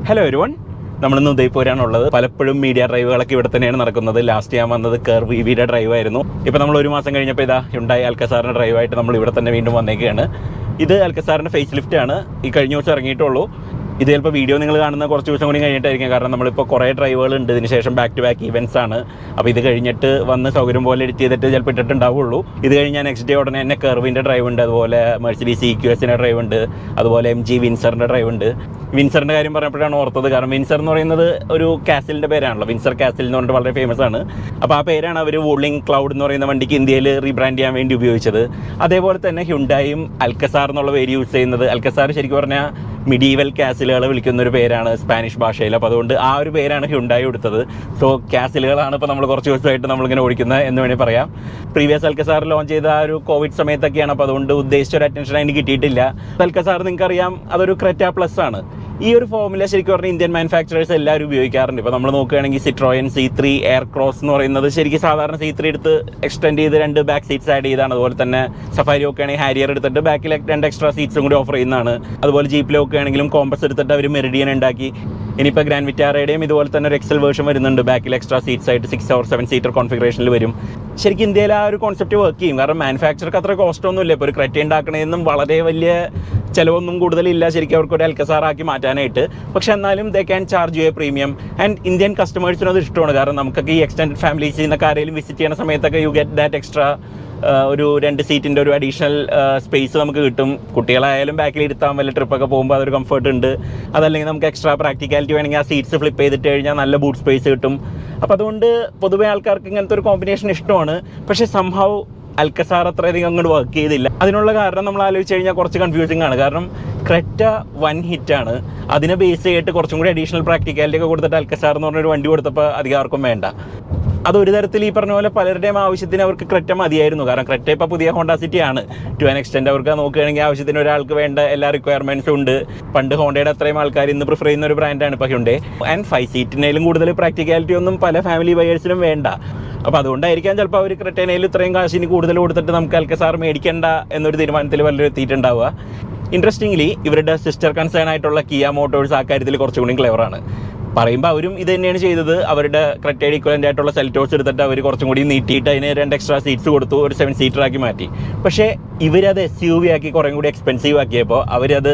Hello everyone, നമ്മളിന്ന് ഉദയ്പൂരാണുള്ളത്. പലപ്പോഴും media ഡ്രൈവുകളൊക്കെ ഇവിടെ തന്നെയാണ് നടക്കുന്നത്. ലാസ്റ്റ് ഞാൻ വന്നത് കർവ് ഇവിയുടെ ഡ്രൈവായിരുന്നു. ഇപ്പോൾ നമ്മൾ ഒരു മാസം കഴിഞ്ഞപ്പോൾ ഇതാ ഹ്യുണ്ടായി അൽക്കസാറിൻ്റെ ഡ്രൈവായിട്ട് നമ്മൾ ഇവിടെ തന്നെ വീണ്ടും വന്നേക്കുകയാണ്. ഇത് അൽക്കസാറിൻ്റെ ഫേസ് ലിഫ്റ്റാണ്. ഈ കഴിഞ്ഞ ദിവസം ഇറങ്ങിയിട്ടുള്ളൂ. ഇത് ചിലപ്പോൾ വീഡിയോ നിങ്ങൾ കാണുന്ന കുറച്ച് ദിവസം കൂടി കഴിഞ്ഞിട്ടായിരിക്കും. കാരണം നമ്മളിപ്പോൾ കുറേ ഡ്രൈവുകളുണ്ട്. ഇതിന് ശേഷം ബാക്ക് ടു ബാക്ക് ഇവൻറ്റ്സ് ആണ്. അപ്പോൾ ഇത് കഴിഞ്ഞിട്ട് വന്ന് സൗകര്യം പോലെ എഡിറ്റ് ചെയ്തിട്ട് ചിലപ്പോൾ ഇട്ടിട്ടുണ്ടാവുള്ളൂ. ഇത് കഴിഞ്ഞാൽ നെക്സ്റ്റ് ഡേ ഉടനെ തന്നെ കർവിൻ്റെ ഡ്രൈവ് ഉണ്ട്, അതുപോലെ മെർസിഡീസ് EQSൻ്റെ ഡ്രൈവ് ഉണ്ട്, അതുപോലെ MG വിൻസറിൻ്റെ ഡ്രൈവ് ഉണ്ട്. വിൻസറിൻ്റെ കാര്യം പറഞ്ഞപ്പോഴാണ് ഓർത്തത്. കാരണം വിൻസർ എന്ന് പറയുന്നത് ഒരു കാസിലിൻ്റെ പേരാണല്ലോ. വിൻസർ കാസിൽ എന്ന് പറഞ്ഞിട്ട് വളരെ ഫേമസ് ആണ്. അപ്പോൾ ആ പേരാണ് അവർ വൂളിംഗ് ക്ലൗഡ് എന്ന് പറയുന്ന വണ്ടിക്ക് ഇന്ത്യയിൽ റീബ്രാൻഡ് ചെയ്യാൻ വേണ്ടി ഉപയോഗിച്ചത്. അതേപോലെ തന്നെ ഹ്യുണ്ടായും അൽക്കസാർ എന്നുള്ള പേര് യൂസ് ചെയ്യുന്നത്. അൽക്കസാർ ശരിക്കും പറഞ്ഞാൽ മിഡീവൽ കാസിലുകളെ വിളിക്കുന്ന ഒരു പേരാണ് സ്പാനിഷ് ഭാഷയിൽ. അപ്പോൾ അതുകൊണ്ട് ആ ഒരു പേരാണ് ഹ്യുണ്ടായി എടുത്തത്. സോ കാസിലുകളാണ് ഇപ്പോൾ നമ്മൾ കുറച്ച് ദിവസമായിട്ട് നമ്മളിങ്ങനെ ഓടിക്കുന്നത് എന്ന് വേണമെങ്കിൽ പറയാം. പ്രീവിയസ് അൽക്കസാർ ലോഞ്ച് ചെയ്ത ആ ഒരു കോവിഡ് സമയത്തൊക്കെയാണ്. അപ്പോൾ അതുകൊണ്ട് ഉദ്ദേശിച്ച ഒരു അറ്റൻഷൻ അതിന് കിട്ടിയിട്ടില്ല. അൽക്കസാർ നിങ്ങൾക്കറിയാം, അതൊരു ക്രെറ്റ പ്ലസ് ആണ്. ഈ ഒരു ഫോമുല ശരിക്കും പറഞ്ഞാൽ ഇന്ത്യൻ മാനുഫാക്ചറേഴ്സ് എല്ലാവരും ഉപയോഗിക്കാറുണ്ട്. ഇപ്പോൾ നമ്മൾ നോക്കുകയാണെങ്കിൽ സിട്രോയൻ C3 എയർ ക്രോസ് എന്ന് പറയുന്നത് ശരിക്കും സാധാരണ C3 എടുത്ത് എക്സ്റ്റെൻഡ് ചെയ്ത് 2 ബാക്ക് സീറ്റ്സ് ആഡ് ചെയ്താണ്. അതുപോലെ തന്നെ സഫാരി ഒക്കെ ആണെങ്കിൽ ഹാരിയർ എടുത്തിട്ട് ബാക്കിൽ 2 എക്സ്ട്രാ സീറ്റ്സും കൂടി ഓഫർ ചെയ്യുന്നതാണ്. അതുപോലെ ജീപ്പിലൊക്കെ ആണെങ്കിലും കോമ്പസ് എടുത്തിട്ട് അവർ മെറിഡിയൻ ഉണ്ടാക്കി. ഇനിയിപ്പോൾ ഗ്രാൻഡ് വിറ്റാറയുടെയും ഇതുപോലെ തന്നെ ഒരു എക്സൽ വേർഷൻ വരുന്നുണ്ട്. ബാക്കിൽ എക്സ്ട്രാ സീറ്റ്സ് ആയിട്ട് 6 or 7 സീറ്റർ കോൺഫിഗറേഷനിൽ വരും. ശരിക്കും ഇന്ത്യയിൽ ആ ഒരു കോൺസെപ്റ്റ് വർക്ക് ചെയ്യും. കാരണം മാനുഫാക്ചർക്ക് അത്ര കോസ്റ്റ് ഒന്നുമില്ല. ഇപ്പോൾ ഒരു ക്രെറ്റ ഉണ്ടാക്കണമെന്നും വളരെ വലിയ ചിലവൊന്നും കൂടുതലില്ല ശരിക്കും അവർക്കൊരു അൽക്കസാറാക്കി മാറ്റാനായിട്ട്. പക്ഷെ എന്നാലും they can charge a premium. And Indian കസ്റ്റമേഴ്സിനും അത് ഇഷ്ടമാണ്. കാരണം നമുക്കൊക്കെ ഈ എക്സ്റ്റൻഡ് ഫാമിലീസിൽ നിന്നൊക്കെ ആരെങ്കിലും വിസിറ്റ് ചെയ്യുന്ന സമയത്തൊക്കെ യു ഗെറ്റ് ദാറ്റ് എക്സ്ട്രാ ഒരു 2 സീറ്റിൻ്റെ ഒരു അഡീഷണൽ സ്പേസ് നമുക്ക് കിട്ടും. കുട്ടികളായാലും ബാക്കിൽ ഇരുത്താൻ വല്ല ട്രിപ്പൊക്കെ പോകുമ്പോൾ അതൊരു കംഫർട്ട് ഉണ്ട്. അതല്ലെങ്കിൽ നമുക്ക് എക്സ്ട്രാ പ്രാക്ടിക്കാലിറ്റി വേണമെങ്കിൽ ആ സീറ്റ്സ് ഫ്ലിപ്പ് ചെയ്തിട്ട് കഴിഞ്ഞാൽ നല്ല ബൂട്ട് സ്പേസ് കിട്ടും. അപ്പോൾ അതുകൊണ്ട് പൊതുവെ ആൾക്കാർക്ക് ഇങ്ങനത്തെ ഒരു കോമ്പിനേഷൻ ഇഷ്ടമാണ്. പക്ഷേ സംഭവം അൽക്കസാർ അത്രയധികം അങ്ങോട്ട് വർക്ക് ചെയ്തില്ല. അതിനുള്ള കാരണം നമ്മൾ ആലോചിച്ച് കഴിഞ്ഞാൽ കുറച്ച് കൺഫ്യൂസിങ് ആണ്. കാരണം ക്രെറ്റ 1 ഹിറ്റാണ്. അതിനെ ബേസ് ചെയ്തിട്ട് കുറച്ചും കൂടി അഡീഷണൽ പ്രാക്ടിക്കാലിറ്റി ഒക്കെ കൊടുത്തിട്ട് അൽക്കസാർ എന്ന് പറഞ്ഞൊരു വണ്ടി കൊടുത്തപ്പോൾ അധികം ആർക്കും വേണ്ട. അതൊരു തരത്തിൽ ഈ പറഞ്ഞ പോലെ പലരുടെയും ആവശ്യത്തിന് അവർക്ക് ക്രെറ്റ മതിയായിരുന്നു. കാരണം ക്രെറ്റ ഇപ്പോൾ പുതിയ ഹോണ്ട സിറ്റി ആണ്. ടു ആൻ എക്സ്റ്റെൻറ്റ് അവർക്ക് നോക്കുകയാണെങ്കിൽ ആവശ്യത്തിന് ഒരാൾക്ക് വേണ്ട എല്ലാ റിക്വയർമെൻറ്റ്സും ഉണ്ട്. പണ്ട് ഹോണ്ടയുടെ അത്രയും ആൾക്കാർ ഇന്ന് പ്രിഫർ ചെയ്യുന്ന ഒരു ബ്രാൻഡാണ് ഇപ്പോൾ ഹ്യുണ്ടേ. ആൻഡ് 5 സീറ്റിനേലും കൂടുതൽ പ്രാക്ടിക്കാലിറ്റി ഒന്നും പല ഫാമിലി ബയേഴ്സിനും വേണ്ട. അപ്പോൾ അതുകൊണ്ടായിരിക്കാം ചിലപ്പോൾ അവർ ക്രെറ്റേനയിൽ ഇത്രയും കാശിന് കൂടുതൽ കൊടുത്തിട്ട് നമുക്ക് അൽക്കസാർ മേടിക്കേണ്ട എന്നൊരു തീരുമാനത്തിൽ വല്ലതും എത്തിയിട്ടുണ്ടാവുക. ഇൻട്രസ്റ്റിംഗ്ലി ഇവരുടെ സിസ്റ്റർ കൺസേൺ ആയിട്ടുള്ള കിയ മോട്ടോഴ്സ് ആ കാര്യത്തിൽ കുറച്ചുകൂടി ക്ലെവറാണ്. പറയുമ്പോൾ അവരും ഇത് തന്നെയാണ് ചെയ്തത്. അവരുടെ ക്രെറ്റയുടെ ഇക്വലൻ്റ് ആയിട്ടുള്ള സെൽറ്റോസ് എടുത്തിട്ട് അവർ കുറച്ചും കൂടി നീട്ടിയിട്ട് അതിന് 2 എക്സ്ട്രാ സീറ്റ്സ് കൊടുത്തു, ഒരു 7 സീറ്റർ ആക്കി മാറ്റി. പക്ഷേ ഇവരത് SUV ആക്കി കുറേ കൂടി എക്സ്പെൻസീവ് ആക്കിയപ്പോൾ അവരത്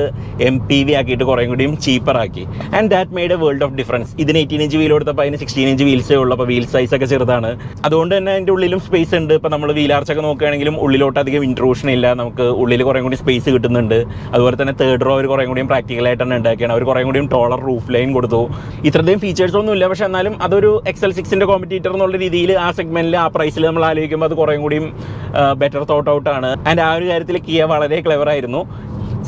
MPV ആക്കിയിട്ട് കുറേ കൂടിയും ചീപ്പർ ആക്കി. And that made A world of difference. ഇതിന് 18 ഇഞ്ച് വീൽ കൊടുത്തപ്പോൾ അതിന് 16 ഇഞ്ച് വീൽസേ ഉള്ളൂ. അപ്പോൾ വീൽ സൈസ് ഒക്കെ ചെറുതാണ്. അതുകൊണ്ട് തന്നെ അതിൻ്റെ ഉള്ളിലും സ്പേസ് ഉണ്ട്. ഇപ്പോൾ നമ്മൾ വീലാർച്ചൊക്കെ നോക്കുകയാണെങ്കിലും ഉള്ളിലോട്ട് അധികം ഇൻട്രൂഷൻ ഇല്ല. നമുക്ക് ഉള്ളിൽ കുറേ കൂടി സ്പേസ് കിട്ടുന്നുണ്ട്. അതുപോലെ തന്നെ തേർഡ് റോ അവർ കുറേ കൂടിയും പ്രാക്ടിക്കലായിട്ടാണ് ഉണ്ടാക്കിയാണ്. അവർ കുറേ കൂടിയും ടോളർ റൂഫ് ലൈൻ കൊടുത്തു. ഇത്രയും ഫീച്ചേഴ്സ് ഒന്നും ഇല്ല. പക്ഷെ എന്നാലും അതൊരു XL6ൻ്റെ കോമ്പറ്റീറ്റർ എന്നുള്ള രീതിയിൽ ആ സെഗ്മെൻറ്റിൽ ആ പ്രൈസിൽ നമ്മൾ ആലോചിക്കുമ്പോൾ അത് കുറേ കൂടിയും ബെറ്റർ തോട്ട് ഔട്ട് ആണ്. ആൻഡ് ആ ഒരു കാര്യത്തിൽ കിയ വളരെ ക്ലെവർ ആയിരുന്നു.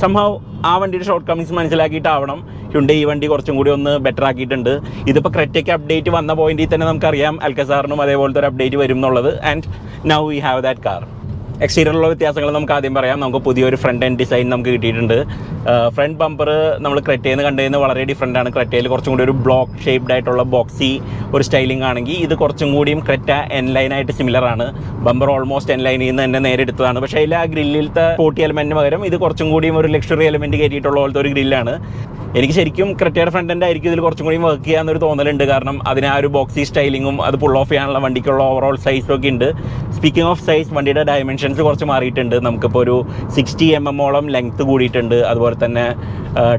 സംഭവം ആ വണ്ടിയുടെ ഷോർട്ട് കമ്മിങ്സ് മനസ്സിലാക്കിയിട്ടാവണം ഹ്യുണ്ടേ ഈ വണ്ടി കുറച്ചും കൂടി ഒന്ന് ബെറ്റർ ആക്കിയിട്ടുണ്ട്. ഇതിപ്പോൾ ക്രെറ്റയ്ക്ക് അപ്ഡേറ്റ് വന്ന പോയിന്റിൽ തന്നെ നമുക്കറിയാം അൽക്കസാറിനും അതേപോലത്തെ ഒരു അപ്ഡേറ്റ് വരും എന്നുള്ളത്. And now we have that car. എക്സ്റ്റീരിയറിലുള്ള വ്യത്യാസങ്ങൾ നമുക്ക് ആദ്യം പറയാം. നമുക്ക് പുതിയൊരു ഫ്രണ്ട് എൻഡ് ഡിസൈൻ നമുക്ക് കിട്ടിയിട്ടുണ്ട്. ഫ്രണ്ട് ബമ്പർ നമ്മൾ ക്രെറ്റയിൽ നിന്ന് കണ്ടതിന് വളരെ ഡിഫറെൻ്റ് ആണ്. ക്രെറ്റയിൽ കുറച്ചും കൂടി ഒരു ബ്ലോക്ക് ഷേപ്ഡ് ആയിട്ടുള്ള ബോക്സി ഒരു സ്റ്റൈലിംഗ് ആണെങ്കിൽ ഇത് കുറച്ചും കൂടിയും ക്രെറ്റ N-ലൈനായിട്ട് സിമിലർ ആണ്. ബമ്പർ ഓൾമോസ്റ്റ് N-ലൈനിൽ നിന്ന് തന്നെ നേരെ എടുത്തതാണ്. പക്ഷേ അതിൽ ആ ഗ്രില്ലിലത്തെ 40 എലമെൻറ്റിന് പകരം ഇത് കുറച്ചും കൂടിയും ഒരു ലക്ഷറി എലമെൻറ്റ് കയറ്റിയിട്ടുള്ള പോലത്തെ ഒരു ഗ്രില്ലാണ്. എനിക്ക് ശരിക്കും ക്രെറ്റയുടെ ഫ്രണ്ട് എൻഡ് ആയിരിക്കും ഇതിൽ കുറച്ചും കൂടി വർക്ക് ചെയ്യാമെന്നൊരു തോന്നലുണ്ട്. കാരണം അതിന് ആ ഒരു ബോക്സി സ്റ്റൈലിങ്ങും അത് പുൾ ഓഫ് ചെയ്യാനുള്ള വണ്ടിക്കുള്ള ഓവറോൾ സൈസും ഒക്കെ ഉണ്ട്. സ്പീക്കിംഗ് ഓഫ് സൈസ്, വണ്ടിയുടെ ഡയമെൻഷൻസ് കുറച്ച് മാറിയിട്ടുണ്ട്. നമുക്കിപ്പോൾ ഒരു 60 mm ലെങ്ത്ത് കൂടിയിട്ടുണ്ട്. അതുപോലെ തന്നെ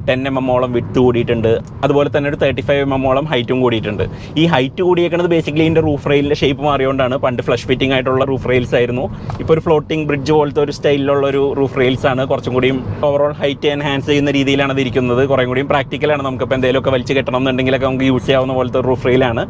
10 mm വിഡ്ത്ത് കൂടിയിട്ടുണ്ട്. അതുപോലെ തന്നെ ഒരു 35 mm ഹൈറ്റും കൂടിയിട്ടുണ്ട്. ഈ ഹൈറ്റ് കൂടിയേക്കുന്നത് ബേസിക്കലി ഇതിൻ്റെ റൂഫ് റെയിലിൻ്റെ ഷേപ്പ് മാറിയോണ്ടാണ്. പണ്ട് ഫ്ലഷ് ഫിറ്റിംഗ് ആയിട്ടുള്ള റൂഫ് റെയിൽസ് ആയിരുന്നു. ഇപ്പോൾ ഒരു ഫ്ലോട്ടിംഗ് ബ്രിഡ്ജ് പോലത്തെ ഒരു സ്റ്റൈലിലുള്ള ഒരു റൂഫ് റെയിൽസ് ആണ്. കുറച്ചും കൂടിയും ഓവറോൾ ഹൈറ്റ് എൻഹാൻസ് ചെയ്യുന്ന രീതിയിലാണ് അത് ഇരിക്കുന്നത്. കുറേ കൂടിയും പ്രാക്ടിക്കലാണ്. നമുക്കിപ്പോൾ എന്തെങ്കിലുമൊക്കെ വലിച്ച് കെട്ടണം എന്നുണ്ടെങ്കിലൊക്കെ നമുക്ക് യൂസ് ചെയ്യാവുന്ന പോലത്തെ റൂഫ് റെയിലാണ്.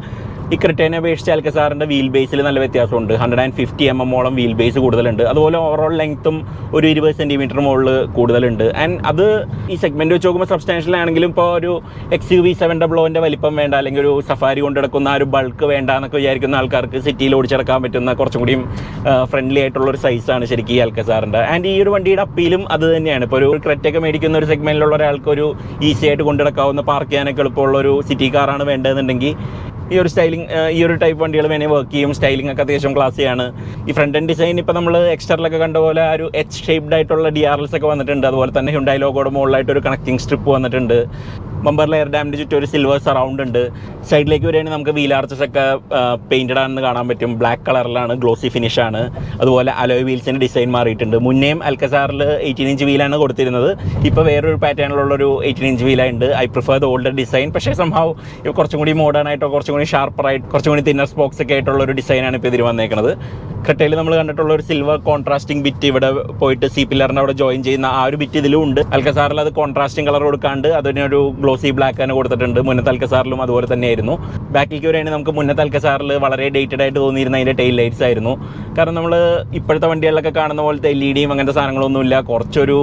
ഈ ക്രെറ്റേനെ അപേക്ഷിച്ച് അൽക്കസാറിൻ്റെ വീൽ ബേസിൽ നല്ല വ്യത്യാസമുണ്ട്. 150 mm വീൽ ബേസ് കൂടുതലുണ്ട്. അതുപോലെ ഓവറോൾ ലെങ്ത്തും ഒരു 20 cm മുകളിൽ കൂടുതലുണ്ട്. ആൻഡ് അത് ഈ സെഗ്മെൻറ്റ് വെച്ച് നോക്കുമ്പോൾ സബ്സ്റ്റാൻഷ്യൽ ആണെങ്കിലും ഇപ്പോൾ ഒരു XUV 700ൻ്റെ വലിപ്പം വേണ്ട, അല്ലെങ്കിൽ ഒരു സഫാരി കൊണ്ട് നടക്കുന്ന ആ ഒരു ബൾക്ക് വേണ്ട എന്നൊക്കെ വിചാരിക്കുന്ന ആൾക്കാർക്ക് സിറ്റിയിൽ ഓടിച്ചെടുക്കാൻ പറ്റുന്ന കുറച്ചും കൂടിയും ഫ്രണ്ട്ലി ആയിട്ടുള്ളൊരു സൈസാണ് ശരിക്കും ഈ അൽക്കസാറിൻ്റെ. ആൻഡ് ഈ ഒരു വണ്ടിയുടെ അപ്പീലും അത് തന്നെയാണ്. ഇപ്പോൾ ഒരു ക്രെറ്റയൊക്കെ മേടിക്കുന്ന ഒരു സെഗ്മെൻറ്റിലുള്ള ഒരാൾക്ക് ഒരു ഈസി ആയിട്ട് കൊണ്ടുനടക്കാവുന്ന പാർക്ക് ചെയ്യാനൊക്കെ എളുപ്പമുള്ളൊരു സിറ്റി കാറാണ് വേണ്ടതെന്നുണ്ടെങ്കിൽ ഈ ഒരു സ്റ്റൈലിംഗ്, ഈ ഒരു ടൈപ്പ് വണ്ടികൾ വേണമെങ്കിൽ വർക്ക് ചെയ്യും. സ്റ്റൈലിംഗ് ഒക്കെ അത്യാവശ്യം ക്ലാസ്സിയാണ്. ഈ ഫ്രണ്ട് എൻഡ് ഡിസൈൻ ഇപ്പോൾ നമ്മൾ എക്സ്റ്ററിലൊക്കെ കണ്ട പോലെ ഒരു H ഷേപ്ഡ് ആയിട്ടുള്ള DRLs ഒക്കെ വന്നിട്ടുണ്ട്. അതുപോലെ തന്നെ ഹ്യുണ്ടായി ലോഗോയുടെ മുകളിലായിട്ട് ഒരു കണക്റ്റിംഗ് സ്ട്രിപ്പ് വന്നിട്ടുണ്ട്. ബമ്പർ ലെയർ ഡാമിൻ്റെ ചുറ്റും ഒരു സിൽവർ സറൗണ്ട് ഉണ്ട്. സൈഡിലേക്ക് വരികയാണെങ്കിൽ നമുക്ക് വീൽ ആർച്ചസ് ഒക്കെ പെയിൻറ്റഡ് ആണെന്ന് കാണാൻ പറ്റും. ബ്ലാക്ക് കളറിലാണ്, ഗ്ലോസി ഫിനിഷ് ആണ്. അതുപോലെ അലോയ് വീൽസിൻ്റെ ഡിസൈൻ മാറിയിട്ടുണ്ട്. മുന്നേയും അൽക്കസാറിൽ 18 ഇഞ്ച് വീലാണ് കൊടുത്തിരുന്നത്. ഇപ്പോൾ വേറൊരു പാറ്റേണിലുള്ളൊരു 18 ഇഞ്ച് വീലുണ്ട്. I prefer the older design. പക്ഷേ സംഭവം കുറച്ചും കൂടി മോഡേൺ ആയിട്ടോ കുറച്ചും കൂടി ഷാർപ്പറായിട്ട് കുറച്ചും കൂടി തിന്നർ സ്പോക്സ് ഒക്കെ ആയിട്ടുള്ളൊരു ഡിസൈനാണ് ഇപ്പോൾ ഇതിൽ വന്നേക്കുന്നത്. ക്രെറ്റയിൽ നമ്മൾ കണ്ടിട്ടുള്ള ഒരു സിൽവർ കോൺട്രാസ്റ്റിംഗ് ബിറ്റ് ഇവിടെ പോയിട്ട് സി പില്ലറിൻ്റെ അവിടെ ജോയിൻ ചെയ്യുന്ന ആ ഒരു ബിറ്റ് ഇതിലും ഉണ്ട്. അൽക്കസാറിൽ അത് കോൺട്രാസ്റ്റിംഗ് കളർ കൊടുക്കാണ്ട് അതിനൊരു ഗ്ലോസി ബ്ലാക്ക് തന്നെ കൊടുത്തിട്ടുണ്ട്. മുന്നത്തെ അൽക്കസാറിലും അതുപോലെ തന്നെയായിരുന്നു. ബാക്കിലേക്ക് വരികയാണെങ്കിൽ നമുക്ക് മുന്നത്തെ അൽക്കസാറിൽ വളരെ ഡേറ്റഡ് ആയിട്ട് തോന്നിയിരുന്ന അതിൻ്റെ ടെയിൽ ലൈറ്റ്സ് ആയിരുന്നു. കാരണം നമ്മൾ ഇപ്പോഴത്തെ വണ്ടികളിലൊക്കെ കാണുന്ന പോലത്തെ LED അങ്ങനത്തെ സാധനങ്ങളൊന്നുമില്ല. കുറച്ചൊരു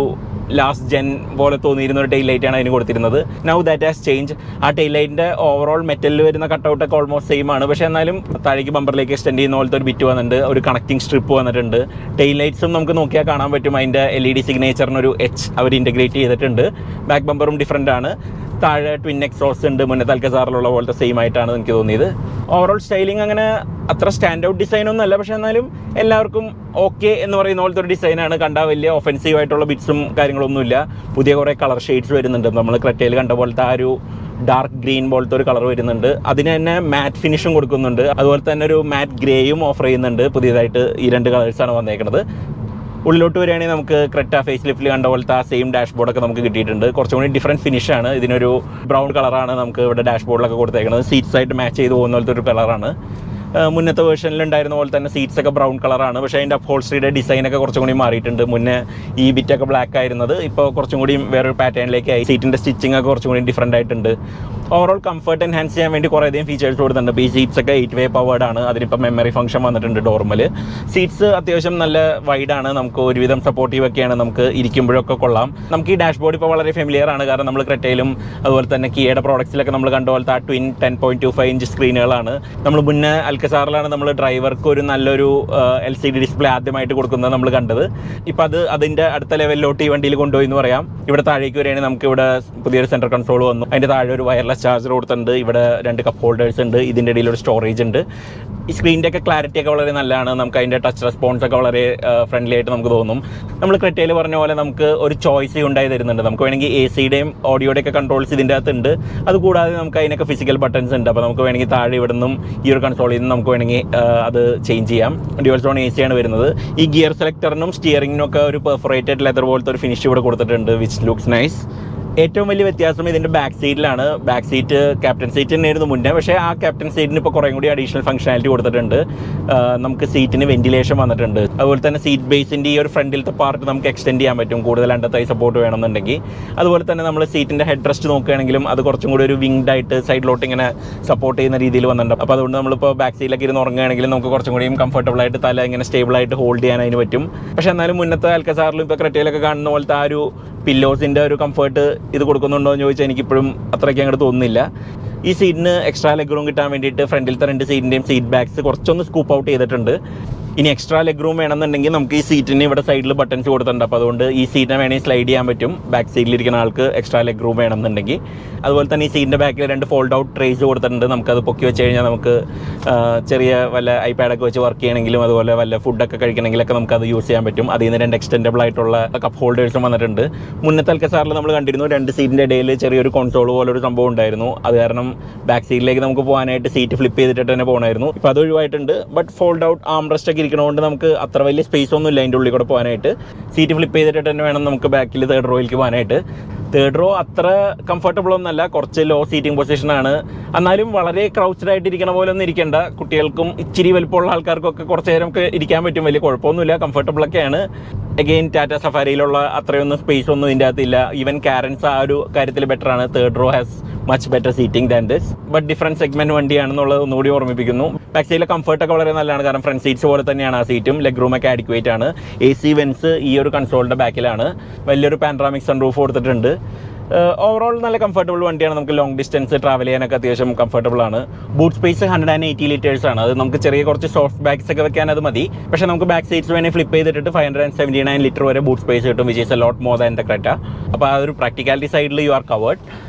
ലാസ്റ്റ് ജെൻ പോലെ തോന്നിയിരുന്ന ഒരു ടെയിൽ ലൈറ്റാണ് അതിന് കൊടുത്തിരുന്നത്. Now that has change. ആ ടെയിൽ ലൈറ്റിൻ്റെ ഓവറോൾ മെറ്റലിൽ വരുന്ന കട്ടൗട്ടൊക്കെ ഓൾമോസ്റ്റ് സെയിം ആണ്. പക്ഷേ എന്നാലും താഴേക്ക് ബമ്പറിലേക്ക് എക്സ്റ്റെൻഡ് ചെയ്യുന്ന പോലത്തെ ഒരു ബിറ്റ് വന്നിട്ടുണ്ട്. ഒരു കണക്റ്റിംഗ് സ്ട്രിപ്പ് വന്നിട്ടുണ്ട്. ടെയിൽ ലൈറ്റ്സും നമുക്ക് നോക്കിയാൽ കാണാൻ പറ്റും. അതിൻ്റെ LED സിഗ്നേച്ചറിനൊരു H അവർ ഇൻറ്റഗ്രേറ്റ് ചെയ്തിട്ടുണ്ട്. ബാക്ക് ബമ്പറും ഡിഫറൻ്റ് ആണ്. താഴെ ട്വിൻ എക്സോസ് ഉണ്ട്. മുന്നത്തെ അൽക്കസാറിലുള്ള പോലത്തെ സെയിം ആയിട്ടാണ് എനിക്ക് തോന്നിയത്. ഓവറോൾ സ്റ്റൈലിംഗ് അങ്ങനെ അത്ര സ്റ്റാൻഡ് ഔട്ട് ഡിസൈനൊന്നും അല്ല. പക്ഷേ എന്നാലും എല്ലാവർക്കും ഓക്കെ എന്ന് പറയുന്ന പോലത്തെ ഒരു ഡിസൈനാണ്. കണ്ടാൽ വലിയ ഒഫെൻസീവ് ആയിട്ടുള്ള ബിറ്റ്സും കാര്യങ്ങളൊന്നുമില്ല. പുതിയ കുറേ കളർ ഷെയ്ഡ്സ് വരുന്നുണ്ട്. നമ്മൾ ക്രെറ്റയിൽ കണ്ട പോലത്തെ ആ ഒരു ഡാർക്ക് ഗ്രീൻ പോലത്തെ ഒരു കളർ വരുന്നുണ്ട്. അതിന് തന്നെ മാറ്റ് ഫിനിഷും കൊടുക്കുന്നുണ്ട്. അതുപോലെ തന്നെ ഒരു മാറ്റ് ഗ്രേയും ഓഫർ ചെയ്യുന്നുണ്ട്. പുതിയതായിട്ട് ഈ 2 കളേഴ്സാണ് വന്നേക്കുന്നത്. ഉള്ളിലോട്ട് വരികയാണെങ്കിൽ നമുക്ക് ക്രെറ്റ ഫേസ് ലിഫ്റ്റിൽ കണ്ട പോലത്തെ ആ സെയിം ഡാഷ്ബോർഡൊക്കെ നമുക്ക് കിട്ടിയിട്ടുണ്ട്. കുറച്ചും കൂടി ഡിഫറൻറ്റ് ഫിനിഷാണ്. ഇതിനൊരു ബ്രൗൺ കളറാണ് നമുക്ക് ഇവിടെ ഡാഷ്ബോർഡിലൊക്കെ കൊടുത്തേക്കുന്നത്. സീറ്റ്സായിട്ട് മാച്ച് ചെയ്ത് പോകുന്ന പോലത്തെ ഒരു കളറാണ്. മുന്നത്തെ വേർഷനിൽ ഉണ്ടായിരുന്ന പോലെ തന്നെ സീറ്റ്സ് ഒക്കെ ബ്രൗൺ കളറാണ്. പക്ഷേ അതിൻ്റെ അപ്ഹോൾസ്റ്ററിയുടെ ഡിസൈനൊക്കെ കുറച്ചും കൂടി മാറിയിട്ടുണ്ട്. മുന്നേ ഈ ബിറ്റൊക്കെ ബ്ലാക്ക് ആയിരുന്നത് ഇപ്പോൾ കുറച്ചും കൂടി വേറൊരു പാറ്റേണിലേക്കായി. സീറ്റിൻ്റെ സ്റ്റിച്ചിങ് ഒക്കെ കുറച്ചും കൂടി ഡിഫറൻ്റ് ആയിട്ടുണ്ട്. ഓവറോൾ കംഫർട്ട് എൻഹാൻസ് ചെയ്യാൻ വേണ്ടി കുറേയധികം ഫീച്ചേഴ്സ് കൊടുത്തിട്ടുണ്ട്. ഈ സീറ്റ്സ് ഒക്കെ 8 വേ പവേർഡ് ആണ്. അതിനിപ്പോൾ മെമ്മറി ഫംഗ്ഷൻ വന്നിട്ടുണ്ട് ഡോർമൽ. സീറ്റ്സ് അത്യാവശ്യം നല്ല വൈഡാണ്. നമുക്ക് ഒരുവിധം സപ്പോർട്ടീവ് ഒക്കെയാണ്. നമുക്ക് ഇരിക്കുമ്പോഴൊക്കെ കൊള്ളാം. നമുക്ക് ഈ ഡാഷ്ബോർഡ് ഇപ്പോൾ വളരെ ഫെമിലിയർ ആണ്. കാരണം നമ്മൾ ക്രെറ്റയിലും അതുപോലെ തന്നെ കിയയുടെ പ്രോഡക്ട്സിലൊക്കെ നമ്മൾ കണ്ട പോലത്തെ ആ ട്വിൻ 10.25 ഇഞ്ച് സ്ക്രീനുകളാണ്. നമ്മൾ മുന്നേ അൽക്കസാറിലാണ് നമ്മൾ ഡ്രൈവർക്ക് ഒരു നല്ലൊരു LCD ഡിസ്പ്ലേ ആദ്യമായിട്ട് കൊടുക്കുന്നത് നമ്മൾ കണ്ടത്. ഇപ്പോൾ അതിൻ്റെ അടുത്ത ലെവലിലോട്ട് ഈ വണ്ടിയിൽ കൊണ്ടുപോയി എന്ന് പറയാം. ഇവിടെ താഴേക്ക് വരികയാണെങ്കിൽ നമുക്ക് ഇവിടെ പുതിയൊരു സെൻട്രൽ കൺസോൾ വന്നു. അതിൻ്റെ താഴെ ഒരു വയർലെസ് ചാർജർ കൊടുത്തിട്ടുണ്ട്. ഇവിടെ 2 കപ്പ് ഹോൾഡേഴ്സ് ഉണ്ട്. ഇതിൻ്റെ ഇടയിൽ ഒരു സ്റ്റോറേജ് ഉണ്ട്. ഈ സ്ക്രീനിൻ്റെ ഒക്കെ ക്ലാരിറ്റി ഒക്കെ വളരെ നല്ലതാണ്. നമുക്ക് അതിൻ്റെ ടച്ച് റെസ്പോൺസ് ഒക്കെ വളരെ ഫ്രണ്ട്ലി ആയിട്ട് നമുക്ക് തോന്നും. നമ്മൾ ക്രെറ്റയിൽ പറഞ്ഞ പോലെ നമുക്ക് ഒരു ചോയ്സ് ഉണ്ടായി തരുന്നുണ്ട്. നമുക്ക് വേണമെങ്കിൽ AC-യുടെയും ഓഡിയോയുടെയൊക്കെ കൺട്രോൾസ് ഇതിൻ്റെ അകത്തുണ്ട്. അതുകൂടാതെ നമുക്ക് അതിനൊക്കെ ഫിസിക്കൽ ബട്ടൺസ് ഉണ്ട്. അപ്പോൾ നമുക്ക് വേണമെങ്കിൽ താഴെ ഇവിടെ നിന്നും ഈ ഒരു കൺസോളിൽ നിന്ന് നമുക്ക് വേണമെങ്കിൽ അത് ചേഞ്ച് ചെയ്യാം. ഡ്യുവൽ സോൺ AC ആണ് വരുന്നത്. ഈ ഗിയർ സെലക്ടറിനും സ്റ്റിയറിങ്ങിനും ഒക്കെ ഒരു പെർഫറേറ്റഡ് ലെതർ പോലത്തെ ഒരു ഫിനിഷ് ഇവിടെ കൊടുത്തിട്ടുണ്ട്, വിച്ച് ലുക്സ് നൈസ്. ഏറ്റവും വലിയ വ്യത്യാസം ഇതിൻ്റെ ബാക്ക് സീറ്റിലാണ്. ബാക്ക് സീറ്റ് ക്യാപ്റ്റൻ സീറ്റ് തന്നെയായിരുന്നു മുന്നേ. പക്ഷേ ആ ക്യാപ്റ്റൻ സീറ്റിന് ഇപ്പോൾ കുറേ കൂടി അഡീഷണൽ ഫംഗ്ഷനാലിറ്റി കൊടുത്തിട്ടുണ്ട്. നമുക്ക് സീറ്റിന് വെന്റിലേഷൻ വന്നിട്ടുണ്ട്. അതുപോലെ തന്നെ സീറ്റ് ബേസിൻ്റെ ഈ ഒരു ഫ്രണ്ടിലത്തെ പാർട്ട് നമുക്ക് എക്സ്റ്റെൻഡ് ചെയ്യാൻ പറ്റും, കൂടുതൽ അണ്ടത്തായി സപ്പോർട്ട് വേണമെന്നുണ്ടെങ്കിൽ. അതുപോലെ തന്നെ നമ്മൾ സീറ്റിൻ്റെ ഹെഡ് റെസ്റ്റ് നോക്കുകയാണെങ്കിലും അത് കുറച്ചും കൂടി ഒരു വിങ്ഡ് ആയിട്ട് സൈഡിലോട്ട് ഇങ്ങനെ സപ്പോർട്ട് ചെയ്യുന്ന രീതിയിൽ വന്നിട്ടുണ്ട്. അപ്പോൾ അതുകൊണ്ട് നമ്മളിപ്പോൾ ബാക്ക് സീറ്റിലൊക്കെ ഇരുന്ന് ഉറങ്ങുകയാണെങ്കിലും നമുക്ക് കുറച്ചും കൂടിയും കംഫർട്ടബിൾ ആയിട്ട് തല ഇങ്ങനെ സ്റ്റേബിളായിട്ട് ഹോൾഡ് ചെയ്യാൻ അതിന് പറ്റും. പക്ഷേ എന്നാലും മുന്നത്തെ അൽക്കസാറിലും ഇപ്പോൾ ക്രെറ്റയിലൊക്കെ കാണുന്ന പോലത്തെ ആ ഒരു പില്ലോസിൻ്റെ ഒരു കംഫർട്ട് ഇത് കൊടുക്കുന്നുണ്ടോ എന്ന് ചോദിച്ചാൽ എനിക്കിപ്പോഴും അത്രയ്ക്ക് അങ്ങോട്ട് തോന്നുന്നില്ല. ഈ സീറ്റിന് എക്സ്ട്രാ ലെഗ് റൂം കിട്ടാൻ വേണ്ടിയിട്ട് ഫ്രണ്ടിലത്തെ 2 സീറ്റിൻ്റെയും സീറ്റ് ബാക്സ് കുറച്ചൊന്ന് സ്കൂപ്പ് ഔട്ട് ചെയ്തിട്ടുണ്ട്. ഇനി എക്സ്ട്രാ ലെഗ് റൂം വേണമെന്നുണ്ടെങ്കിൽ നമുക്ക് ഈ സീറ്റിന് ഇവിടെ സൈഡിൽ ബട്ടൺസ് കൊടുത്തിട്ടുണ്ട്. അപ്പോൾ അതുകൊണ്ട് ഈ സീറ്റിനെ വേണമെങ്കിൽ സ്ലൈഡ് ചെയ്യാൻ പറ്റും. ബാക്ക് സീറ്റിലിരിക്കുന്ന ആൾക്ക് എക്സ്ട്രാ ലെഗ് റൂം വേണമെന്നുണ്ടെങ്കിൽ. അതുപോലെ തന്നെ ഈ സീറ്റിൻ്റെ ബാക്കിൽ 2 ഫോൾഡ് ഔട്ട് ട്രേസ് കൊടുത്തിട്ടുണ്ട്. നമുക്കത് പൊക്കി വെച്ച് കഴിഞ്ഞാൽ നമുക്ക് ചെറിയ വല്ല ഐപാഡൊക്കെ വെച്ച് വർക്ക് ചെയ്യണമെങ്കിലും അതുപോലെ വല്ല ഫുഡൊക്കെ കഴിക്കണമെങ്കിലൊക്കെ നമുക്കത് യൂസ് ചെയ്യാൻ പറ്റും. അതിൽ നിന്ന് 2 എക്സ്റ്റെൻഡബിൾ ആയിട്ടുള്ള കപ്പ് ഹോൾഡേഴ്സും വന്നിട്ടുണ്ട്. മുന്നത്തെ അൽക്കസാറിൽ നമ്മൾ കണ്ടിരുന്നു 2 സീറ്റിൻ്റെ ഇടയിൽ ചെറിയൊരു കൺസോൾ പോലൊരു സംഭവം ഉണ്ടായിരുന്നു. അത് കാരണം ബാക്ക് സീറ്റിലേക്ക് നമുക്ക് പോകാനായിട്ട് സീറ്റ് ഫ്ലിപ്പ് ചെയ്തിട്ട് തന്നെ പോകണമായിരുന്നു. ഇപ്പോൾ അത് ഒഴിവായിട്ടുണ്ട്. ബട്ട് ഫോൾഡ് ഔട്ട് ആംറസ്റ്റ് ഒക്കെ ഇരിക്കണതുകൊണ്ട് നമുക്ക് അത്ര വലിയ സ്പേസ് ഒന്നും ഇല്ല അതിൻ്റെ ഉള്ളിൽ കൂടെ പോകാനായിട്ട്. സീറ്റ് ഫ്ലിപ്പ് ചെയ്തിട്ട് തന്നെ വേണം നമുക്ക് ബാക്കിൽ 3rd റോയിലേക്ക് പോകാനായിട്ട്. 3rd റോ അത്ര കംഫർട്ടബിൾ ഒന്നല്ല, കുറച്ച് ലോ സീറ്റിംഗ് പൊസിഷനാണ്. എന്നാലും വളരെ ക്രൗച്ചഡ് ആയിട്ട് ഇരിക്കണ പോലെ ഒന്നും ഇരിക്കേണ്ട. കുട്ടികൾക്കും ഇച്ചിരി വലുപ്പമുള്ള ആൾക്കാർക്കൊക്കെ കുറച്ച് നേരമൊക്കെ ഇരിക്കാൻ പറ്റും. വലിയ കുഴപ്പമൊന്നുമില്ല, കംഫർട്ടബിളൊക്കെയാണ്. അഗെയിൻ ടാറ്റ സഫാരിയിലുള്ള അത്രയൊന്നും സ്പേസ് ഒന്നും ഇതിൻ്റെ അകത്തില്ല. ഈവൻ കാരൻസ് ആ ഒരു കാര്യത്തിൽ ബെറ്ററാണ്. 3rd row has much better seating than this. But different segment വണ്ടിയാണെന്നുള്ളത് ഒന്നുകൂടി ഓർമ്മിപ്പിക്കുന്നു. ബാക്ക് സൈഡിലെ കംഫർട്ടൊക്കെ വളരെ നല്ലതാണ്. കാരണം ഫ്രണ്ട് സീറ്റ്സ് പോലെ തന്നെയാണ് ആ സീറ്റും. ലെഗ് റൂമൊക്കെ ആഡിക്വേറ്റ് ആണ്. AC വെൻസ് ഈ ഒരു കൺസോളിൻ്റെ ബാക്കിലാണ്. വലിയൊരു പാൻഡ്രാമിക് സൺ റൂഫ് കൊടുത്തിട്ടുണ്ട്. ഓവറോൾ നല്ല കംഫർട്ടബിൾ വണ്ടിയാണ്. നമുക്ക് ലോങ് ഡിസ്റ്റൻസ് ട്രാവൽ ചെയ്യാനൊക്കെ അത്യാവശ്യം കംഫർട്ടബിൾ ആണ്. ബൂട്ട് സ്പേസ് 180 ലിറ്റേഴ്സ് ആണ്. അത് നമുക്ക് ചെറിയ കുറച്ച് സോഫ്റ്റ് ബാഗ്സ് ഒക്കെ വെക്കാൻ അത് മതി. പക്ഷേ നമുക്ക് ബാക്ക് സീറ്റ്സ് വേണമെങ്കിൽ ഫ്ലിപ്പ് ചെയ്തിട്ട് 579 ലിറ്റർ വരെ ബൂട്ട് സ്പേസ് കിട്ടും, which is a lot more than the Creta. അപ്പോൾ ആ ഒരു പ്രാക്ടിക്കാലിറ്റി സൈഡിൽ യു ആർ കവേർഡ്.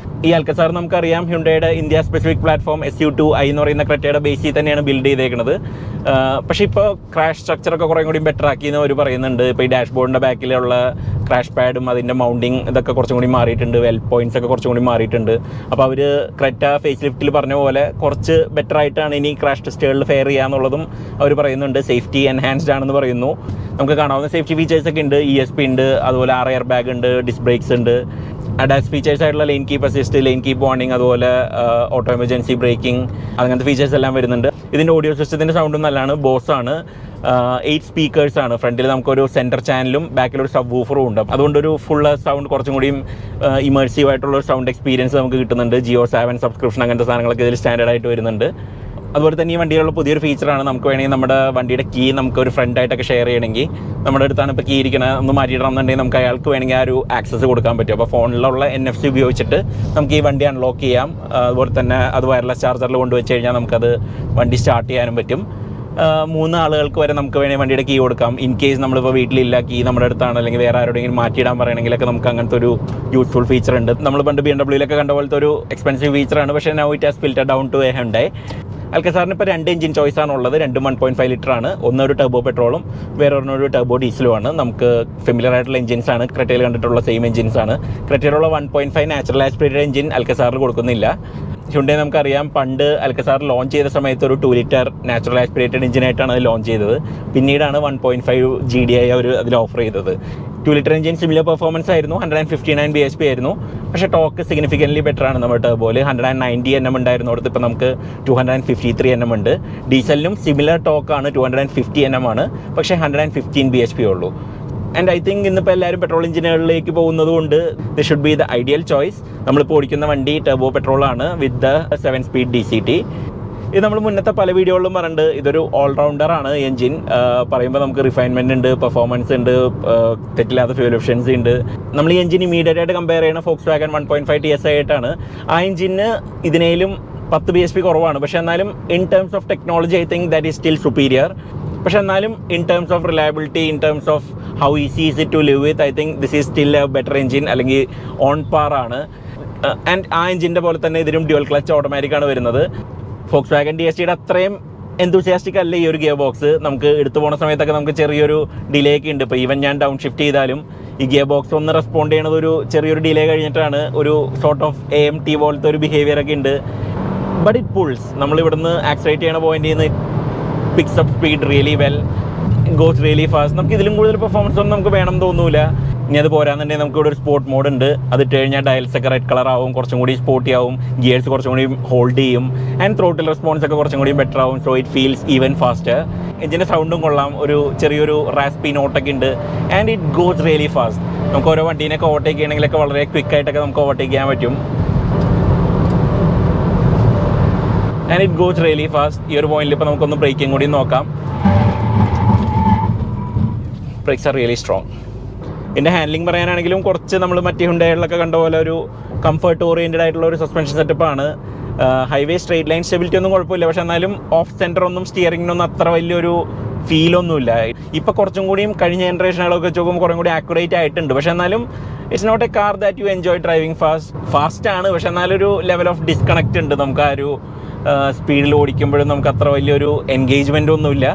ഈ അൽക്കസാർ നമുക്കറിയാം ഹ്യുണ്ടയുടെ ഇന്ത്യ സ്പെസിഫിക് പ്ലാറ്റ്ഫോം SU2i എന്ന് പറയുന്ന ക്രെറ്റയുടെ ബേസിൽ തന്നെയാണ് ബിൽഡ് ചെയ്തേക്കുന്നത്. പക്ഷേ ഇപ്പോൾ ക്രാഷ് സ്ട്രക്ചറൊക്കെ കുറേ കൂടി ബെറ്റർ ആക്കി എന്ന് അവർ പറയുന്നുണ്ട്. ഇപ്പോൾ ഈ ഡാഷ്ബോർഡിൻ്റെ ബാക്കിലുള്ള ക്രാഷ് പാഡും അതിൻ്റെ മൗണ്ടിങ് ഇതൊക്കെ കുറച്ചും കൂടി മാറിയിട്ടുണ്ട്, വെൽ പോയിൻറ്റ്സ് ഒക്കെ കുറച്ചും കൂടി മാറിയിട്ടുണ്ട്. അപ്പോൾ അവർ ക്രെറ്റ ഫേസ് ലിഫ്റ്റിൽ പറഞ്ഞ പോലെ കുറച്ച് ബെറ്റർ ആയിട്ടാണ് ഇനി ക്രാഷ് ടെസ്റ്റുകളിൽ ഫെയർ ചെയ്യുക എന്നുള്ളതും അവർ പറയുന്നുണ്ട്. സേഫ്റ്റി എൻഹാൻസ്ഡ് ആണെന്ന് പറയുന്നു. നമുക്ക് കാണാവുന്ന സേഫ്റ്റി ഫീച്ചേഴ്സൊക്കെ ഉണ്ട്. ESP ഉണ്ട്, അതുപോലെ 6 എയർ ബാഗ് ഉണ്ട്, ഡിസ്ക് ബ്രേക്സ് ഉണ്ട്, അഡാസ് ഫീച്ചേഴ്സ് ആയിട്ടുള്ള line keep assist, line keep warning, അതുപോലെ ഓട്ടോ എമർജൻസി ബ്രേക്കിംഗ്, അങ്ങനത്തെ ഫീച്ചേഴ്സ് എല്ലാം വരുന്നുണ്ട്. ഇതിൻ്റെ ഓഡിയോ സിസ്റ്റത്തിൻ്റെ സൗണ്ടും നല്ലതാണ്. ബോസാണ്. 8 സ്പീക്കേഴ്സാണ്. ഫ്രണ്ടിൽ നമുക്കൊരു സെൻറ്റർ ചാനലും ബാക്കിലൊരു സബ് വൂഫറും ഉണ്ട്. അതുകൊണ്ടൊരു ഫുൾ സൗണ്ട് കുറച്ചും കൂടിയും ഇമേഴ്സീവ് ആയിട്ടുള്ള ഒരു സൗണ്ട് എക്സ്പീരിയൻസ് നമുക്ക് കിട്ടുന്നുണ്ട്. Jio Saavn സബ്സ്ക്രിപ്ഷൻ അങ്ങനത്തെ സാധനങ്ങളൊക്കെ ഇതിൽ സ്റ്റാൻഡേർഡ് ആയിട്ട് വരുന്നുണ്ട്. അതുപോലെ തന്നെ ഈ വണ്ടിയിലുള്ള പുതിയൊരു ഫീച്ചറാണ്, നമുക്ക് വേണമെങ്കിൽ നമ്മുടെ വണ്ടിയുടെ കീ നമുക്ക് ഒരു ഫ്രണ്ടായിട്ടൊക്കെ ഷെയർ ചെയ്യണമെങ്കിൽ നമ്മുടെ അടുത്താണ് ഇപ്പോൾ കീ ഇരിക്കുന്നത്, ഒന്ന് മാറ്റിയിടണമെന്നുണ്ടെങ്കിൽ നമുക്ക് അയാൾക്ക് വേണമെങ്കിൽ ആ ഒരു ആക്സസ് കൊടുക്കാൻ പറ്റും. അപ്പോൾ ഫോണിലുള്ള NFC ഉപയോഗിച്ചിട്ട് നമുക്ക് ഈ വണ്ടി അൺലോക്ക് ചെയ്യാം. അതുപോലെ തന്നെ അത് വയർലെസ് ചാർജറിൽ കൊണ്ടുവച്ച് കഴിഞ്ഞാൽ നമുക്കത് വണ്ടി സ്റ്റാർട്ട് ചെയ്യാനും പറ്റും. 3 ആളുകൾക്ക് വരെ നമുക്ക് വേണമെങ്കിൽ വണ്ടിയുടെ കീ കൊടുക്കാം. ഇൻ കേസ് നമ്മളിപ്പോൾ വീട്ടിലില്ല, കീ നമ്മുടെ അടുത്താണ്, അല്ലെങ്കിൽ വേറെ ആരോടെങ്കിലും മാറ്റിയിടാൻ പറയണമെങ്കിലൊക്കെ നമുക്ക് അങ്ങനത്തെ ഒരു യൂസ്ഫുൾ ഫീച്ചർ ഉണ്ട്. നമ്മൾ പണ്ട് BMW കണ്ട പോലത്തെ ഒരു എക്സ്പെൻസീവ് ഫീച്ചറാണ്. പക്ഷേ now it has filter down to a Hyundai. അൽക്കസാറിന് ഇപ്പോൾ 2 എഞ്ചിൻ ചോയ്സാണ് ഉള്ളത്. 1.5 ലിറ്ററാണ്. ഒന്നൊരു ടർബോ പെട്രോളും വേറൊരു ടർബോ ഡീസലുമാണ്. നമുക്ക് ഫെമിലിയർ ആയിട്ടുള്ള എഞ്ചിൻസാണ്. ക്രെറ്റയിൽ കണ്ടിട്ടുള്ള സെയിം എഞ്ചിൻസാണ്. ക്രെറ്റയിലുള്ള 1.5 നാച്ചുറൽ ആസ്പിറേറ്റഡ് എഞ്ചിൻ അൽക്കസാറിൽ കൊടുക്കുന്നില്ല. ഹ്യുണ്ടൈ നമുക്കറിയാം പണ്ട് അൽക്കസാർ ലോഞ്ച് ചെയ്ത സമയത്ത് ഒരു 2 ലിറ്റർ നാച്ചുറൽ ആസ്പിറേറ്റഡ് എഞ്ചിനായിട്ടാണ് അത് ലോഞ്ച് ചെയ്തത്. പിന്നീടാണ് 1.5 GDI അവർ അതിൽ ഓഫർ ചെയ്തത്. 2 ലിറ്റർ എഞ്ചിൻ സിമിലർ പെർഫോമൻസ് ആയിരുന്നു. 159 bhp ആയിരുന്നു. പക്ഷേ ടോക്ക് സിഗ്നിഫിക്കൻ്റ്ലി ബെറ്റർ ആണ്. നമ്മുടെ ടർബോയിൽ 190 Nm ഉണ്ടായിരുന്നു, അടുത്ത് ഇപ്പോൾ നമുക്ക് 253 Nm ഉണ്ട്. ഡീസലിനും സിമിലർ ടോക്കാണ്, 250 Nm ആണ്. പക്ഷേ 115 bhp ഉള്ളൂ. ആൻഡ് ഐ തിങ്ക് ഇന്നിപ്പോൾ എല്ലാവരും പെട്രോൾ എഞ്ചിനുകളിലേക്ക് പോകുന്നത് കൊണ്ട് this should be the ideal choice. നമ്മളിപ്പോൾ ഓടിക്കുന്ന വണ്ടി ടർബോ പെട്രോളാണ് വിത്ത് ദ 7 സ്പീഡ് DCT. ഇത് നമ്മൾ മുന്നത്തെ പല വീഡിയോകളിലും പറഞ്ഞിട്ടുണ്ട്, ഇതൊരു ഓൾറൗണ്ടറാണ് എഞ്ചിൻ. പറയുമ്പോൾ നമുക്ക് റിഫൈൻമെൻറ്റ് ഉണ്ട്, പെർഫോമൻസ് ഉണ്ട്, തെറ്റില്ലാത്ത ഫ്യൂൽ എഫിഷ്യൻസി ഉണ്ട്. നമ്മൾ ഈ എഞ്ചിൻ ഇമീഡിയറ്റ് ആയിട്ട് കമ്പയർ ചെയ്യുന്ന Volkswagen 1.5 TSI ആയിട്ടാണ്. ആ എഞ്ചിന് ഇതിനേലും 10 bhp കുറവാണ്. പക്ഷേ എന്നാലും in terms of technology I think that is still superior. പക്ഷേ എന്നാലും in terms of reliability, in terms of how easy is it to live with, I think this is still a better engine, അല്ലെങ്കിൽ on par ആണ്. And ആ എഞ്ചിൻ്റെ പോലെ തന്നെ ഇതിലും dual clutch ഓട്ടോമാറ്റിക്കാണ് വരുന്നത്. Volkswagen DSTയുടെ അത്രയും എന്തൂസിയാസ്റ്റിക് അല്ല ഈ ഒരു ഗിയർ ബോക്സ്. നമുക്ക് എടുത്തു പോകുന്ന സമയത്തൊക്കെ നമുക്ക് ചെറിയൊരു ഡിലേ ഒക്കെ ഉണ്ട്. ഇപ്പോൾ ഈവൻ ഞാൻ ഡൗൺ ഷിഫ്റ്റ് ചെയ്താലും ഈ ഗിയർ ബോക്സ് ഒന്ന് റെസ്പോണ്ട് ചെയ്യണത് ഒരു ചെറിയൊരു ഡിലേ കഴിഞ്ഞിട്ടാണ്. ഒരു സോർട്ട് ഓഫ് AMT പോലത്തെ ഒരു ബിഹേവിയർ ഒക്കെ ഉണ്ട്. But it pulls. നമ്മളിവിടുന്ന് ആക്സിലേറ്റ് ചെയ്യണ പോയിന്റിൽ നിന്ന് picks up speed really well, goes really fast. നമുക്ക് ഇതിലും കൂടുതൽ പെർഫോമൻസ് ഒന്നും നമുക്ക് വേണം തോന്നൂല. ഇനി അത് പോരാന്നുണ്ടെങ്കിൽ നമുക്ക് ഇവിടെ ഒരു സ്പോർട്ട് മോഡ് ഉണ്ട്. അത് ഇട്ട് കഴിഞ്ഞാൽ ഡയൽസ് ഒക്കെ റെഡ് കളർ ആവും, കുറച്ചും കൂടി സ്പോർട്ടി ആവും, ഗിയേഴ്സ് കുറച്ചും കൂടി ഹോൾഡ് ചെയ്യും, ആൻഡ് ത്രോട്ടിൽ റെസ്പോൺസ് ഒക്കെ കുറച്ചും കൂടി ബെറ്റർ ആവും. So it feels even faster. എഞ്ചിൻ്റെ സൗണ്ടും കൊള്ളാം, ഒരു ചെറിയൊരു റാസ്പി നോട്ടൊക്കെ ഉണ്ട്, and it goes really fast. നമുക്ക് ഓരോ വണ്ടീനൊക്കെ ഓവർടേക്ക് ചെയ്യണമെങ്കിലൊക്കെ വളരെ ക്വിക്കായിട്ടൊക്കെ നമുക്ക് ഓവർടേക്ക് ചെയ്യാൻ പറ്റും. And it goes really fast. ഈ ഒരു പോയിന്റിൽ ഇപ്പോൾ നമുക്കൊന്ന് ബ്രേക്കിംഗ് കൂടി നോക്കാം. Brakes are really strong. ഇതിൻ്റെ ഹാൻഡ്ലിംഗ് പറയാനാണെങ്കിലും കുറച്ച് നമ്മൾ മറ്റേ ഹ്യുണ്ടൈകളിലൊക്കെ കണ്ട പോലെ ഒരു കംഫർട്ട് ഓറിയൻറ്റഡ് ആയിട്ടുള്ള ഒരു സസ്പെൻഷൻ സെറ്റപ്പാണ്. ഹൈവേ സ്ട്രേറ്റ് ലൈൻ സ്റ്റെബിലിറ്റി ഒന്നും കുഴപ്പമില്ല. പക്ഷേ എന്നാലും ഓഫ് സെൻറ്റർ ഒന്നും സ്റ്റിയറിങ്ങിനൊന്നും അത്ര വലിയൊരു ഫീലൊന്നുമില്ല. ഇപ്പോൾ കുറച്ചും കൂടിയും കഴിഞ്ഞ ജനറേഷനുകളൊക്കെ വെച്ച് നോക്കുമ്പോൾ കുറേ കൂടി ആക്യുറേറ്റ് ആയിട്ടുണ്ട്. പക്ഷേ എന്നാലും it's not a car that you enjoy driving fast ആണ്. പക്ഷേ എന്നാലൊരു ലെവൽ ഓഫ് ഡിസ്കണക്റ്റ് ഉണ്ട്. നമുക്ക് ആ ഒരു സ്പീഡിൽ ഓടിക്കുമ്പോഴും നമുക്ക് അത്ര വലിയൊരു എൻഗേജ്മെൻ്റ് ഒന്നുമില്ല.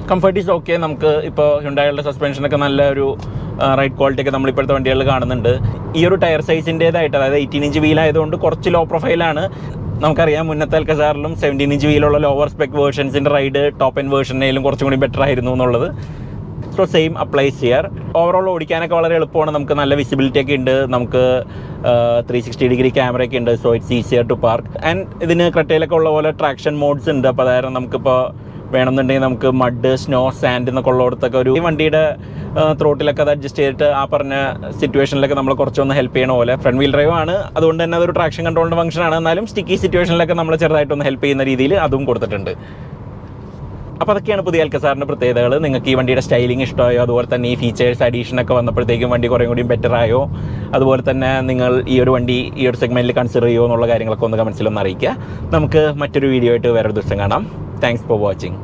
Comfort is okay. നമുക്ക് ഇപ്പോൾ ഹ്യുണ്ടൈയുടെ സസ്പെൻഷനൊക്കെ നല്ല ഒരു റൈഡ് ക്വാളിറ്റി ഒക്കെ നമ്മളിപ്പോഴത്തെ വണ്ടികളിൽ കാണുന്നുണ്ട്. ഈ ഒരു ടയർ സൈസിൻ്റേതായിട്ട്, അതായത് 18 ഇഞ്ച് വീലായതുകൊണ്ട് കുറച്ച് ലോ പ്രൊഫൈലാണ്. നമുക്കറിയാം മുന്നത്തെ അൽക്കസാറിലും 17 ഇഞ്ച് വീലുള്ള ലോവർ സ്പെക് വേർഷൻസിൻ്റെ റൈഡ് ടോപ്പ് എൻഡ് വേർഷനിലും കുറച്ചും കൂടി ബെറ്റർ ആയിരുന്നു എന്നുള്ളത്. So same applies here. Overall ഓടിക്കാനൊക്കെ വളരെ എളുപ്പമാണ്. നമുക്ക് നല്ല വിസിബിലിറ്റി ഒക്കെ ഉണ്ട്. നമുക്ക് 360 ഡിഗ്രി ക്യാമറയൊക്കെ ഉണ്ട്. So it's easier to park. And ഇതിന് ക്രെറ്റയിലൊക്കെ ഉള്ള പോലെ ട്രാക്ഷൻ മോഡ്സ് ഉണ്ട്. അപ്പോൾ അതായത് നമുക്കിപ്പോൾ വേണമെന്നുണ്ടെങ്കിൽ നമുക്ക് മഡ്, സ്നോ, സാൻഡ് എന്നൊക്കെ ഉള്ളിടത്തൊക്കെ ഒരു വണ്ടിയുടെ ത്രോട്ടിലൊക്കെ അത് അഡ്ജസ്റ്റ് ചെയ്തിട്ട് ആ പറഞ്ഞ സിറ്റുവേഷനിലൊക്കെ നമ്മൾ കുറച്ചൊന്ന് ഹെൽപ്പ് ചെയ്യണ പോലെ. ഫ്രണ്ട് വീൽ ഡ്രൈവ് ആണ്, അതുകൊണ്ട് തന്നെ അതൊരു ട്രാക്ഷൻ കൺട്രോളിൻ്റെ ഫംഗ്ഷനാണ്. എന്നാലും സ്റ്റിക്കി സിറ്റുവേഷനിലൊക്കെ നമ്മൾ ചെറുതായിട്ടൊന്ന് ഹെൽപ്പ് ചെയ്യുന്ന രീതിയിൽ അതും കൊടുത്തിട്ടുണ്ട്. അപ്പോൾ അതൊക്കെയാണ് പുതിയ അൽക്കസാറിൻ്റെ പ്രത്യേകതകൾ. നിങ്ങൾക്ക് ഈ വണ്ടിയുടെ സ്റ്റൈലിംഗ് ഇഷ്ടമായോ, അതുപോലെ തന്നെ ഈ ഫീച്ചേഴ്സ് അഡീഷനൊക്കെ വന്നപ്പോഴത്തേക്കും വണ്ടി കുറേ കൂടി ബെറ്റർ ആയോ, അതുപോലെ തന്നെ നിങ്ങൾ ഈ ഒരു വണ്ടി ഈ ഒരു സെഗ്മെൻറ്റിൽ കൺസിഡർ ചെയ്യുമോ എന്നുള്ള കാര്യങ്ങളൊക്കെ ഒന്ന് കമൻസിലൊന്ന് അറിയിക്കുക. നമുക്ക് മറ്റൊരു വീഡിയോ ആയിട്ട് വേറൊരു ദിവസം കാണാം. Thanks for watching.